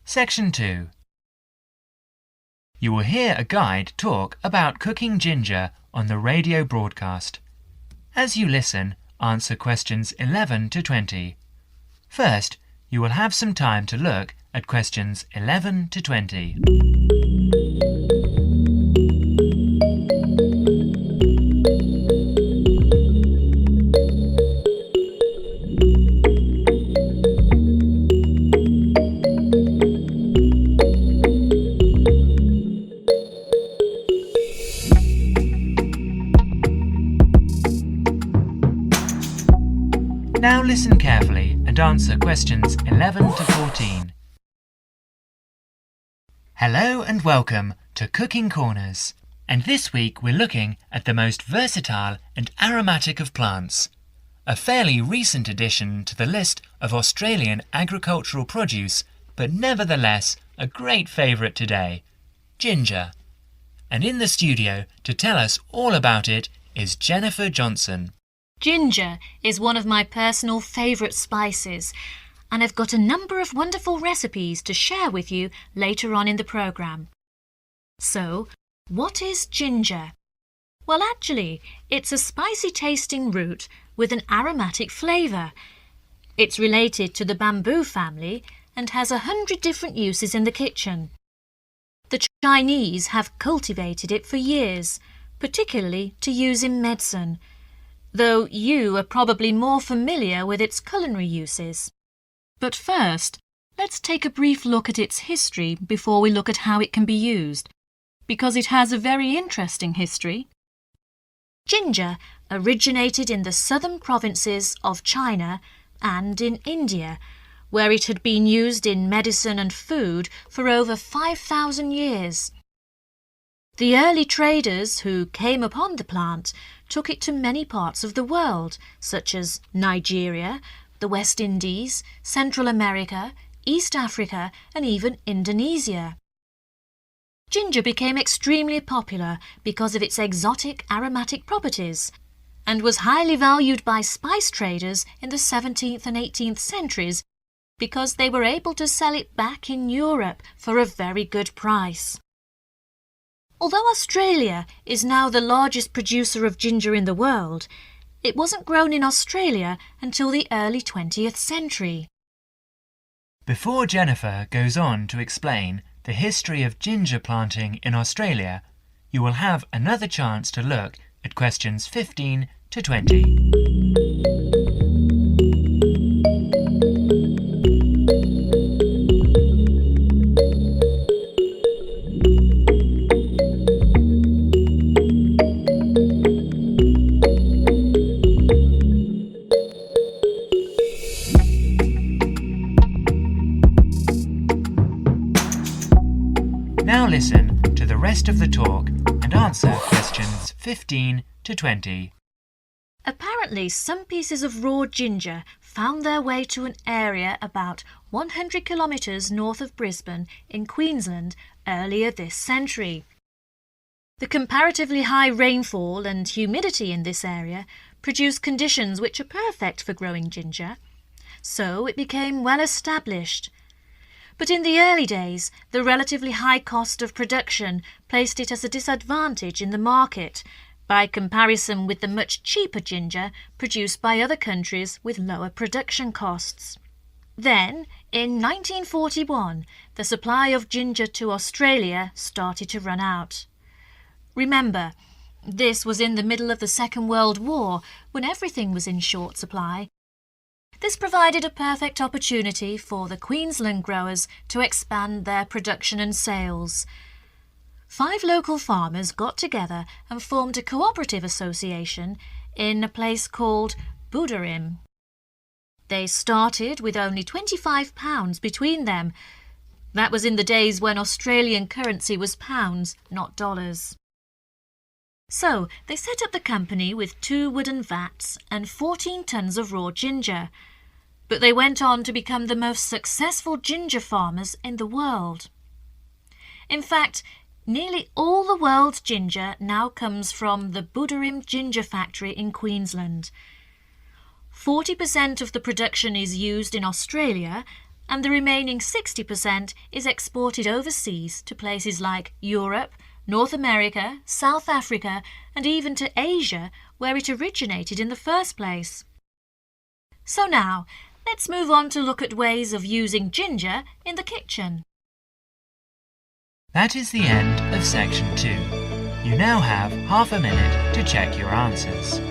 Section 2. You will hear a guide talk about cooking ginger on the radio broadcast. As you listen, answer questions 11 to 20. First, you will have some time to look at questions 11 to 20. Now listen carefully and answer questions 11 to 14. Hello and welcome to Cooking Corners. And this week we're looking at the most versatile and aromatic of plants, a fairly recent addition to the list of Australian agricultural produce, but nevertheless a great favourite today, ginger. And in the studio to tell us all about it is Jennifer Johnson. Ginger is one of my personal favourite spices, and I've got a number of wonderful recipes to share with you later on in the programme. So, what is ginger? Well, actually, it's a spicy-tasting root with an aromatic flavour. It's related to the bamboo family and has 100 different uses in the kitchen. The Chinese have cultivated it for years, particularly to use in medicine, though you are probably more familiar with its culinary uses. But first, let's take a brief look at its history before we look at how it can be used, because it has a very interesting history. Ginger originated in the southern provinces of China and in India, where it had been used in medicine and food for over 5,000 years. The early traders who came upon the plant took it to many parts of the world, such as Nigeria, the West Indies, Central America, East Africa, and even Indonesia. Ginger became extremely popular because of its exotic aromatic properties and was highly valued by spice traders in the 17th and 18th centuries because they were able to sell it back in Europe for a very good price. Although Australia is now the largest producer of ginger in the world, it wasn't grown in Australia until the early 20th century. Before Jennifer goes on to explain the history of ginger planting in Australia, you will have another chance to look at questions 15 to 20. Now listen to the rest of the talk and answer questions 15 to 20. Apparently, some pieces of raw ginger found their way to an area about 100 kilometres north of Brisbane in Queensland earlier this century. The comparatively high rainfall and humidity in this area produced conditions which are perfect for growing ginger, so it became well established. But in the early days, the relatively high cost of production placed it as a disadvantage in the market by comparison with the much cheaper ginger produced by other countries with lower production costs. Then, in 1941, the supply of ginger to Australia started to run out. Remember, this was in the middle of the Second World War, when everything was in short supply. This provided a perfect opportunity for the Queensland growers to expand their production and sales. 5 local farmers got together and formed a cooperative association in a place called Buderim. They started with only £25 between them. That was in the days when Australian currency was pounds, not dollars. So they set up the company with 2 wooden vats and 14 tons of raw ginger. But they went on to become the most successful ginger farmers in the world. In fact, nearly all the world's ginger now comes from the Buderim ginger factory in Queensland. 40% of the production is used in Australia and the remaining 60% is exported overseas to places like Europe, North America, South Africa, and even to Asia, where it originated in the first place. So now, let's move on to look at ways of using ginger in the kitchen. That is the end of section 2. You now have half a minute to check your answers.